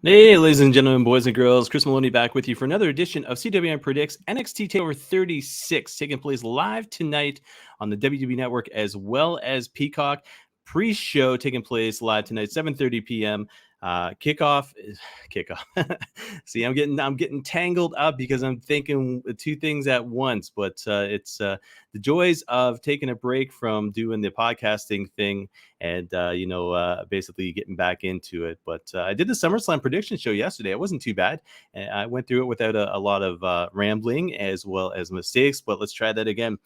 Hey, ladies and gentlemen, boys and girls, Chris Maloney back with you for another edition of CWN Predicts NXT TakeOver 36, taking place live tonight on the WWE Network as well as Peacock. Pre-show taking place live tonight, 7:30 p.m. Kickoff. See, I'm getting tangled up because I'm thinking two things at once. But it's the joys of taking a break from doing the podcasting thing and basically getting back into it. But I did the SummerSlam prediction show yesterday. It wasn't too bad. And I went through it without a lot of rambling as well as mistakes. But let's try that again.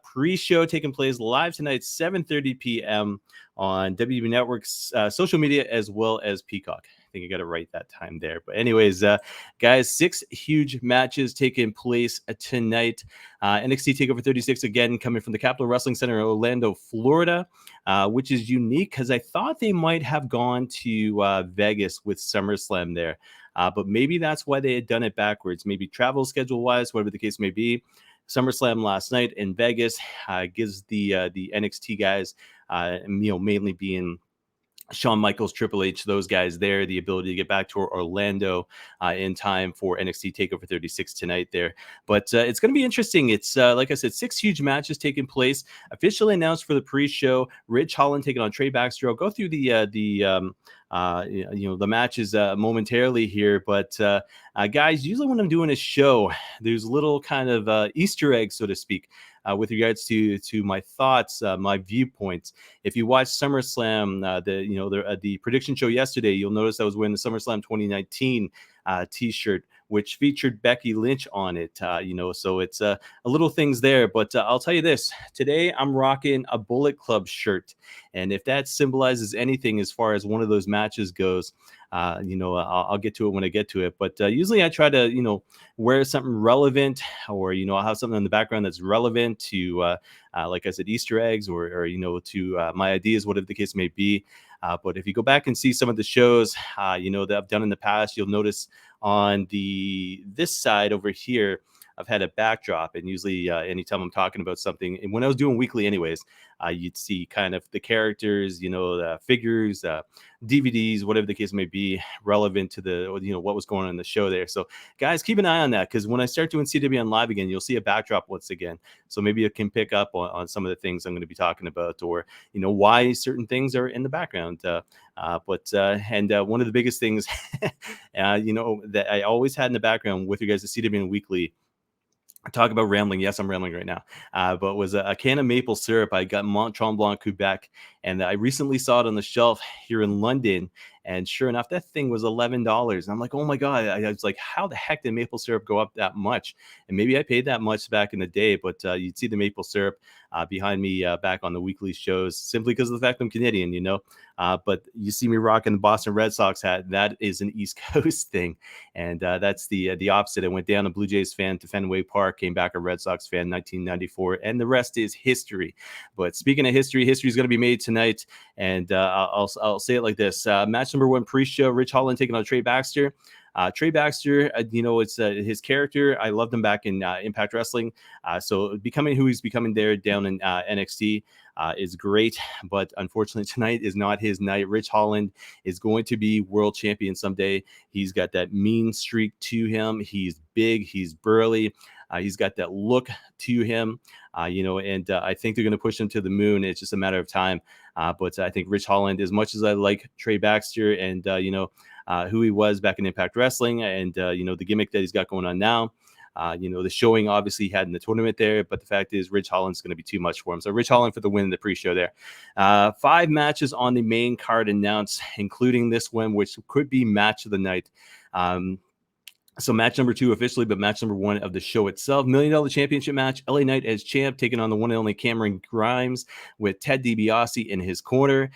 Pre-show taking place live tonight, 7:30 p.m. on WWE Network's social media as well as Peacock. I think I got to write that time there. But anyways, guys, 6 huge matches taking place tonight. NXT TakeOver 36, again, coming from the Capitol Wrestling Center in Orlando, Florida, which is unique because I thought they might have gone to Vegas with SummerSlam there. But maybe that's why they had done it backwards. Maybe travel schedule-wise, whatever the case may be. SummerSlam last night in Vegas gives the NXT guys, mainly being Shawn Michaels, Triple H, those guys there, the ability to get back to Orlando in time for NXT TakeOver 36 tonight there. But it's going to be interesting. It's, like I said, 6 huge matches taking place. Officially announced for the pre-show, Ridge Holland taking on Trey Baxter. I'll go through the matches momentarily here. But guys, usually when I'm doing a show, there's little kind of Easter eggs, so to speak, with regards to my thoughts, my viewpoints. If you watch SummerSlam, the prediction show yesterday, you'll notice I was wearing the SummerSlam 2019 T-shirt, which featured Becky Lynch on it. So it's a little things there. But I'll tell you this: today I'm rocking a Bullet Club shirt, and if that symbolizes anything as far as one of those matches goes, I'll get to it when I get to it. But usually I try to, wear something relevant, or, I'll have something in the background that's relevant to, like I said, Easter eggs or to my ideas, whatever the case may be. But if you go back and see some of the shows, that I've done in the past, you'll notice on this side over here, I've had a backdrop, and usually anytime I'm talking about something, and when I was doing weekly anyways, you'd see kind of the characters, the figures, DVDs, whatever the case may be, relevant to the, what was going on in the show there. So guys, keep an eye on that, because when I start doing CWN Live again, you'll see a backdrop once again. So maybe you can pick up on some of the things I'm going to be talking about, or, why certain things are in the background. But one of the biggest things, that I always had in the background with regards to CWN Weekly, talk about rambling. Yes, I'm rambling right now. But it was a can of maple syrup. I got Mont Tremblant Quebec, and I recently saw it on the shelf here in London. And sure enough, that thing was $11. And I'm like, oh my God. I was like, how the heck did maple syrup go up that much? And maybe I paid that much back in the day, but you'd see the maple syrup behind me back on the weekly shows, simply because of the fact I'm Canadian, But you see me rocking the Boston Red Sox hat. That is an East Coast thing. And that's the opposite. I went down a Blue Jays fan to Fenway Park, came back a Red Sox fan, 1994, and the rest is history. But speaking of history is going to be made tonight, and I'll say it like this: match number 1 pre-show, Ridge Holland taking on Trey Baxter. Trey Baxter, it's his character. I loved him back in Impact Wrestling. So becoming who he's becoming there down in NXT is great. But unfortunately, tonight is not his night. Ridge Holland is going to be world champion someday. He's got that mean streak to him. He's big. He's burly. He's got that look to him, and I think they're going to push him to the moon. It's just a matter of time. But I think Ridge Holland, as much as I like Trey Baxter and, who he was back in Impact Wrestling, and, the gimmick that he's got going on now, the showing obviously he had in the tournament there, but the fact is Ridge Holland's going to be too much for him. So Ridge Holland for the win in the pre-show there. 5 matches on the main card announced, including this one, which could be match of the night. So match number 2 officially, but match number 1 of the show itself, $1 Million Championship match. LA Knight as champ, taking on the one and only Cameron Grimes with Ted DiBiase in his corner.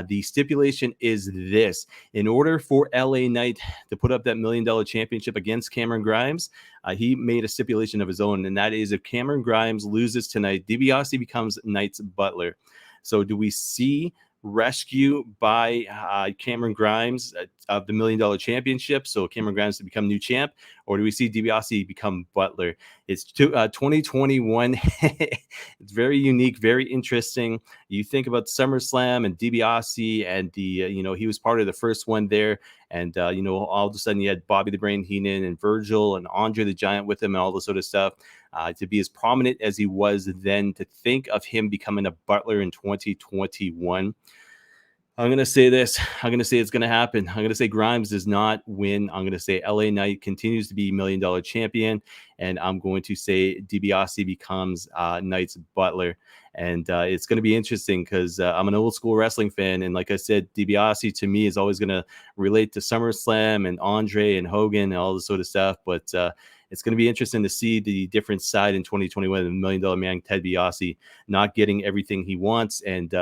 The stipulation is this: in order for LA Knight to put up that $1 Million Championship against Cameron Grimes, he made a stipulation of his own, and that is if Cameron Grimes loses tonight, DiBiase becomes Knight's butler. So do we see rescue by Cameron Grimes of the $1 Million Championship, so Cameron Grimes to become new champ, or do we see DiBiase become Butler? It's 2021. It's very unique, very interesting. You think about SummerSlam and DiBiase, and the he was part of the first one there, and all of a sudden you had Bobby the Brain Heenan and Virgil and Andre the Giant with him and all this sort of stuff. To be as prominent as he was then, to think of him becoming a Butler in 2021. I'm going to say this. I'm going to say it's going to happen. I'm going to say Grimes does not win. I'm going to say LA Knight continues to be $1 Million Champion. And I'm going to say DiBiase becomes Knight's Butler. And it's going to be interesting because I'm an old school wrestling fan. And like I said, DiBiase to me is always going to relate to SummerSlam and Andre and Hogan and all this sort of stuff. But it's going to be interesting to see the different side in 2021 of $1 Million Man Ted DiBiase not getting everything he wants. And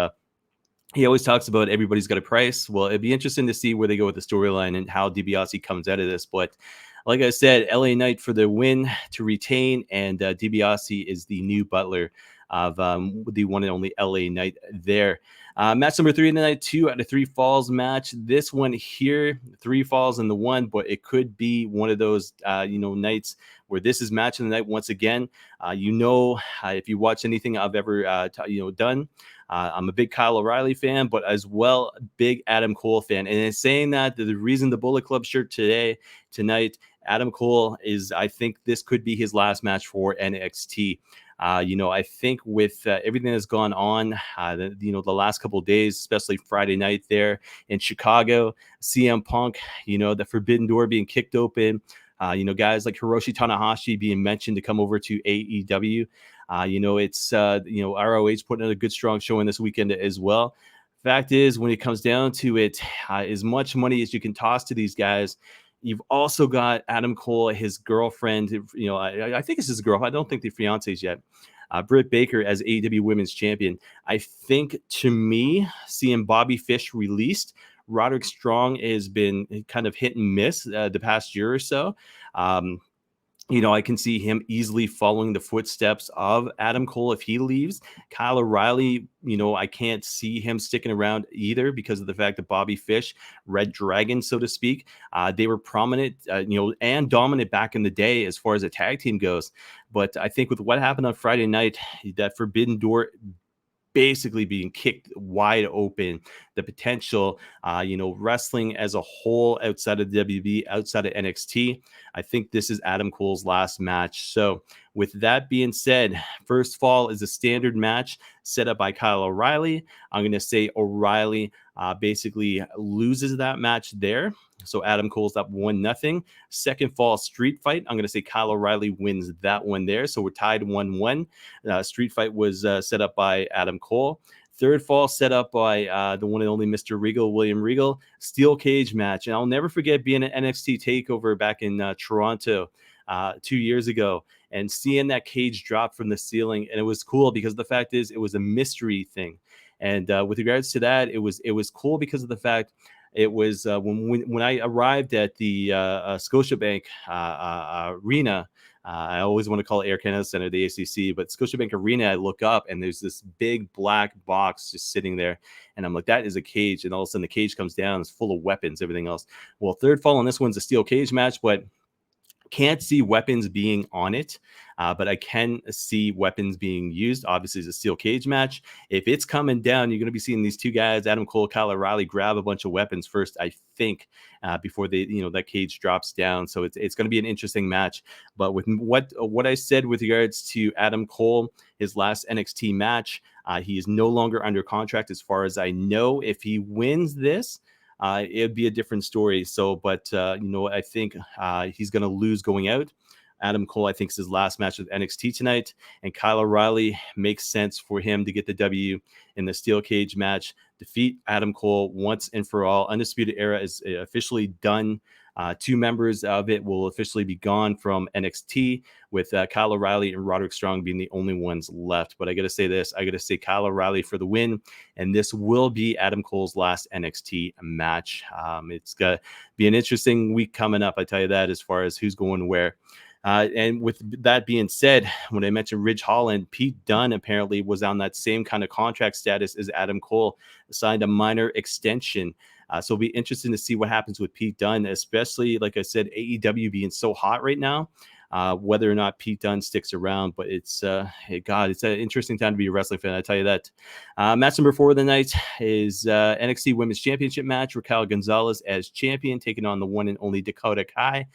he always talks about everybody's got a price. Well, it'd be interesting to see where they go with the storyline and how DiBiase comes out of this. But like I said, LA Knight for the win to retain, and DiBiase is the new Butler of the one and only LA Knight there. Match number 3 in the night, 2 out of 3 falls match. This one here, 3 falls in the 1, but it could be one of those nights where this is match of the night once again. If you watch anything I've ever done, I'm a big Kyle O'Reilly fan, but as well a big Adam Cole fan. And in saying that, the reason the Bullet Club shirt tonight, Adam Cole is, I think this could be his last match for NXT. I think with everything that's gone on, the last couple of days, especially Friday night there in Chicago, CM Punk, the Forbidden Door being kicked open, guys like Hiroshi Tanahashi being mentioned to come over to AEW. It's ROH putting in a good, strong showing this weekend as well. Fact is, when it comes down to it, as much money as you can toss to these guys, you've also got Adam Cole, his girlfriend. I think it's his girlfriend. I don't think the fiancés yet. Britt Baker as AEW Women's Champion. I think, to me, seeing Bobby Fish released, Roderick Strong has been kind of hit and miss the past year or so. I can see him easily following the footsteps of Adam Cole if he leaves. Kyle O'Reilly, I can't see him sticking around either because of the fact that Bobby Fish, Red Dragon, so to speak, they were prominent, and dominant back in the day as far as a tag team goes. But I think with what happened on Friday night, that Forbidden Door basically being kicked wide open, the potential, wrestling as a whole outside of WWE, outside of NXT, I think this is Adam Cole's last match. So with that being said, first fall is a standard match set up by Kyle O'Reilly. I'm going to say O'Reilly basically loses that match there. So Adam Cole's up 1-0. Second fall street fight, I'm going to say Kyle O'Reilly wins that one there. So we're tied 1-1. Street fight was set up by Adam Cole. Third fall set up by the one and only Mr. Regal, William Regal. Steel cage match. And I'll never forget being at NXT TakeOver back in Toronto 2 years ago and seeing that cage drop from the ceiling. And it was cool because the fact is it was a mystery thing. And with regards to that, it was cool because of the fact it was when I arrived at the Scotiabank Arena. I always want to call it Air Canada Center, the ACC, but Scotiabank Arena, I look up and there's this big black box just sitting there. And I'm like, that is a cage. And all of a sudden the cage comes down, it's full of weapons, everything else. Well, third fall on this one's a steel cage match, but can't see weapons being on it, but I can see weapons being used. Obviously, it's a steel cage match. If it's coming down, you're going to be seeing these two guys, Adam Cole, Kyle O'Reilly, grab a bunch of weapons first, I think, before they, that cage drops down. So it's going to be an interesting match. But with what I said with regards to Adam Cole, his last NXT match, he is no longer under contract as far as I know. If he wins this, it'd be a different story. So, but I think he's going to lose going out. Adam Cole, I think, is his last match with NXT tonight, and Kyle O'Reilly makes sense for him to get the W in the steel cage match, defeat Adam Cole once and for all. Undisputed Era is officially done. 2 members of it will officially be gone from NXT, with Kyle O'Reilly and Roderick Strong being the only ones left. But I got to say this, I got to say Kyle O'Reilly for the win, and this will be Adam Cole's last NXT match. It's going to be an interesting week coming up, I tell you that, as far as who's going where. And with that being said, when I mentioned Ridge Holland, Pete Dunne apparently was on that same kind of contract status as Adam Cole, signed a minor extension. So it'll be interesting to see what happens with Pete Dunne, especially, like I said, AEW being so hot right now. Whether or not Pete Dunne sticks around, but it's God, it's an interesting time to be a wrestling fan. I tell you that. Match number 4 of the night is NXT Women's Championship match. Raquel Gonzalez as champion, taking on the one and only Dakota Kai,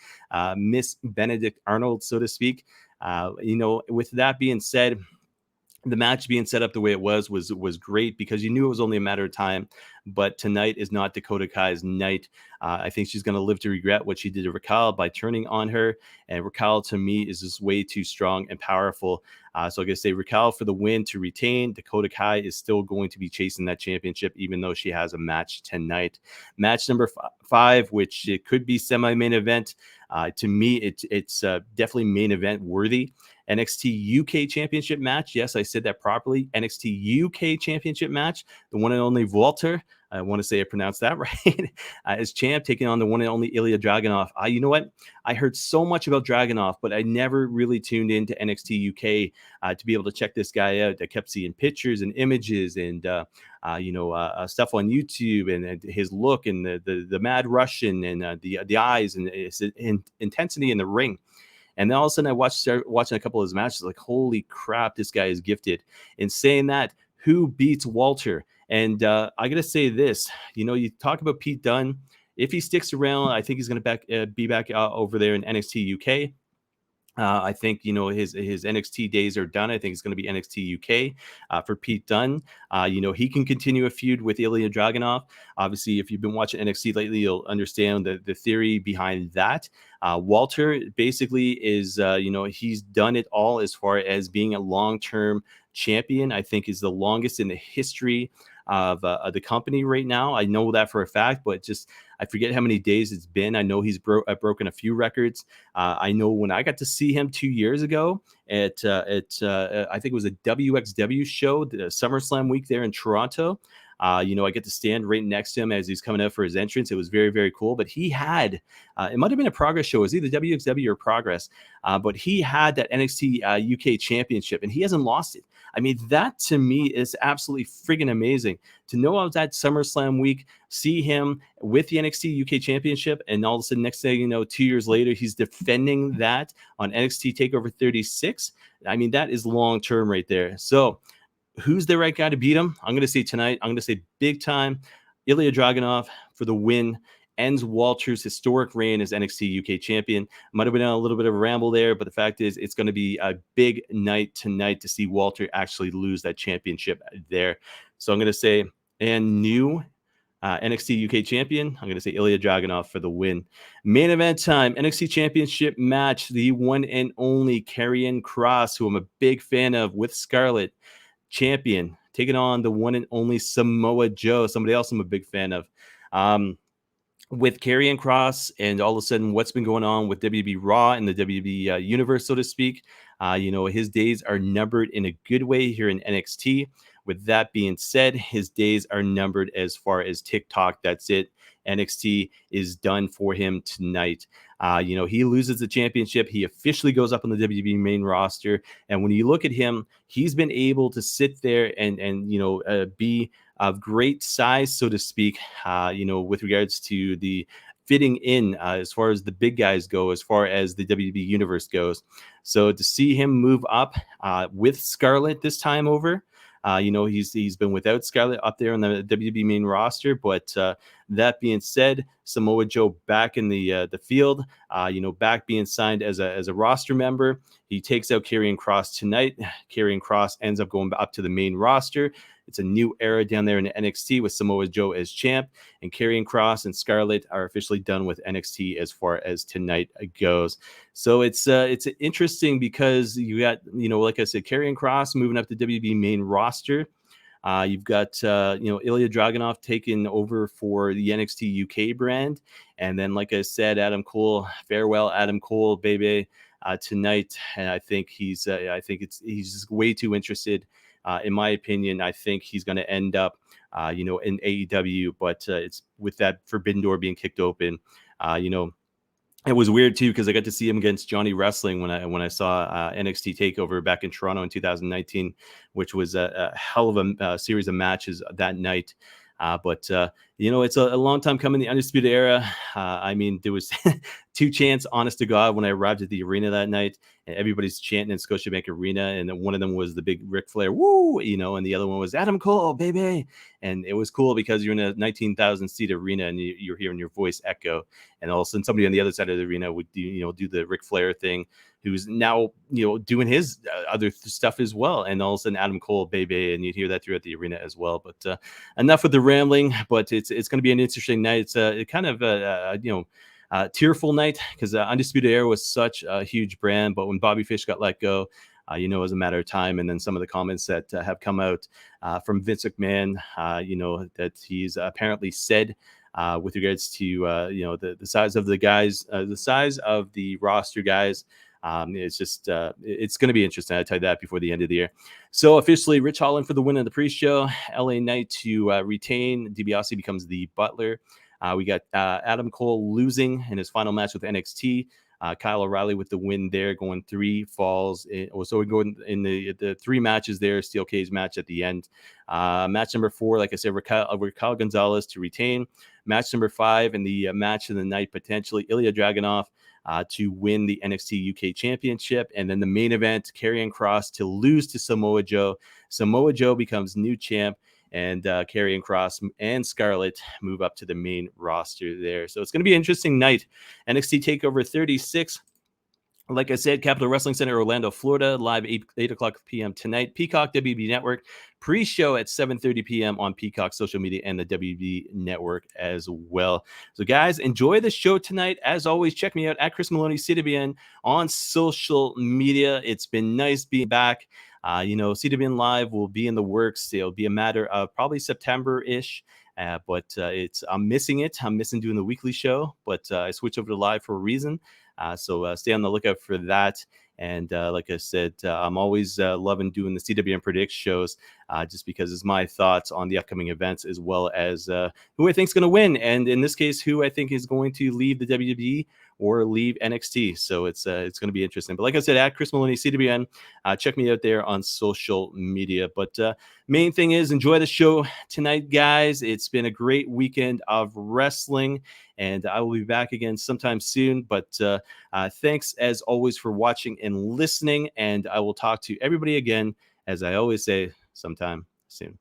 Miss Benedict Arnold, so to speak. With that being said, the match being set up the way it was great because you knew it was only a matter of time. But tonight is not Dakota Kai's night. I think she's going to live to regret what she did to Raquel by turning on her. And Raquel, to me, is just way too strong and powerful. So I'm going to say Raquel for the win to retain. Dakota Kai is still going to be chasing that championship, even though she has a match tonight. Match number 5, which it could be semi-main event. To me, it's definitely main event worthy. NXT UK Championship match. Yes, I said that properly. NXT UK Championship match. The one and only Walter. I want to say I pronounced that right. As champ, taking on the one and only Ilya Dragunov. You know what? I heard so much about Dragunov, but I never really tuned into NXT UK to be able to check this guy out. I kept seeing pictures and images and stuff on YouTube and his look and the mad Russian and the eyes and his intensity in the ring. And then all of a sudden I started watching a couple of his matches, like, holy crap, this guy is gifted. In saying that, who beats Walter? And I got to say this, you talk about Pete Dunne. If he sticks around, I think he's going to be back over there in NXT UK. I think, his NXT days are done. I think it's going to be NXT UK for Pete Dunne. He can continue a feud with Ilya Dragunov. Obviously, if you've been watching NXT lately, you'll understand the theory behind that. Walter basically is, he's done it all as far as being a long-term champion. I think is the longest in the history of the company right now. I know that for a fact, but just I forget how many days it's been. I know he's broken a few records. I know when I got to see him 2 years ago at I think it was a WXW show, the SummerSlam week there in Toronto. I get to stand right next to him as he's coming out for his entrance. It was very, very cool. But he had, it might have been a Progress show. It was either WXW or Progress. But he had that NXT UK championship, and he hasn't lost it. I mean, that to me is absolutely friggin' amazing. To know I was at SummerSlam week, see him with the NXT UK championship, and all of a sudden, next thing you know, 2 years later, he's defending that on NXT TakeOver 36. I mean, that is long-term right there. So who's the right guy to beat him? I'm going to say tonight, I'm going to say big time, Ilya Dragunov for the win. Ends Walter's historic reign as NXT UK champion. Might have been on a little bit of a ramble there, but the fact is it's going to be a big night tonight to see Walter actually lose that championship there. So I'm going to say, and new NXT UK champion, I'm going to say Ilya Dragunov for the win. Main event time, NXT championship match, the one and only Karrion Kross, who I'm a big fan of, with Scarlett, champion, taking on the one and only Samoa Joe, somebody else I'm a big fan of. With Karrion Kross and all of a sudden what's been going on with WB Raw and the WB universe, so to speak, his days are numbered in a good way here in NXT. With that being said, his days are numbered as far as TikTok. That's it. NXT is done for him tonight. He loses the championship. He officially goes up on the WWE main roster. And when you look at him, he's been able to sit there and be of great size, so to speak, with regards to the fitting in as far as the big guys go, as far as the WWE universe goes. So to see him move up with Scarlett this time over, he's been without Scarlett up there on the WWE main roster, but that being said, Samoa Joe back in the field, back being signed as a roster member. He takes out Karrion Kross tonight. Karrion Kross ends up going up to the main roster. It's a new era down there in NXT with Samoa Joe as champ, and Karrion Kross and Scarlett are officially done with NXT as far as tonight goes. So it's interesting because you got, like I said, Karrion Kross moving up to WWE main roster. You've got, Ilya Dragunov taking over for the NXT UK brand. And then, like I said, Adam Cole, farewell, Adam Cole, baby, tonight. And I think he's just way too interested. In my opinion, I think he's going to end up, in AEW, but it's with that forbidden door being kicked open, It was weird too because I got to see him against Johnny Wrestling when I saw NXT Takeover back in Toronto in 2019, which was a hell of a series of matches that night. But it's a long time coming. The Undisputed Era. I mean, there was two chants, honest to God, when I arrived at the arena that night, and everybody's chanting in Scotiabank Arena, and then one of them was the big Ric Flair, woo, and the other one was Adam Cole, baby, and it was cool because you're in a 19,000 seat arena and you're hearing your voice echo, and all of a sudden somebody on the other side of the arena would do the Ric Flair thing, who's now doing his other stuff as well, and all of a sudden Adam Cole, baby, and you'd hear that throughout the arena as well. But enough with the rambling. But it's going to be an interesting night. It's kind of tearful night because Undisputed Era was such a huge brand, but when Bobby Fish got let go, it was a matter of time. And then some of the comments that have come out from Vince McMahon, that he's apparently said with regards to the size of the guys, the size of the roster guys. It's just it's going to be interesting. I tell you that before the end of the year. So officially, Rich Holland for the win in the pre-show. LA Knight to retain. DiBiase becomes the butler. We got Adam Cole losing in his final match with NXT. Kyle O'Reilly with the win there, going 3 falls. So we're going in the 3 matches there. Steel cage match at the end. Match number 4, like I said, Raquel Gonzalez to retain. Match number 5 and the match of the night, potentially Ilya Dragunov to win the NXT UK Championship. And then the main event, Karrion Kross to lose to Samoa Joe. Samoa Joe becomes new champ, and Karrion Kross and Scarlett move up to the main roster there. So it's going to be an interesting night. NXT TakeOver 36. Like I said, Capital Wrestling Center, Orlando, Florida, live 8 o'clock p.m. tonight. Peacock WB Network, pre-show at 7:30 p.m. on Peacock social media and the WB Network as well. So, guys, enjoy the show tonight. As always, check me out at Chris Maloney, CWN, on social media. It's been nice being back. CWN Live will be in the works. It'll be a matter of probably September-ish. But I'm missing it. I'm missing doing the weekly show, but I switched over to live for a reason. So stay on the lookout for that. And like I said, I'm always loving doing the CWN Predicts shows just because it's my thoughts on the upcoming events as well as who I think is going to win. And in this case, who I think is going to leave the WWE or leave NXT. So it's going to be interesting. But like I said, at Chris Maloney, CWN, check me out there on social media. But main thing is enjoy the show tonight, guys. It's been a great weekend of wrestling, and I will be back again sometime soon. But thanks, as always, for watching and listening, and I will talk to everybody again, as I always say, sometime soon.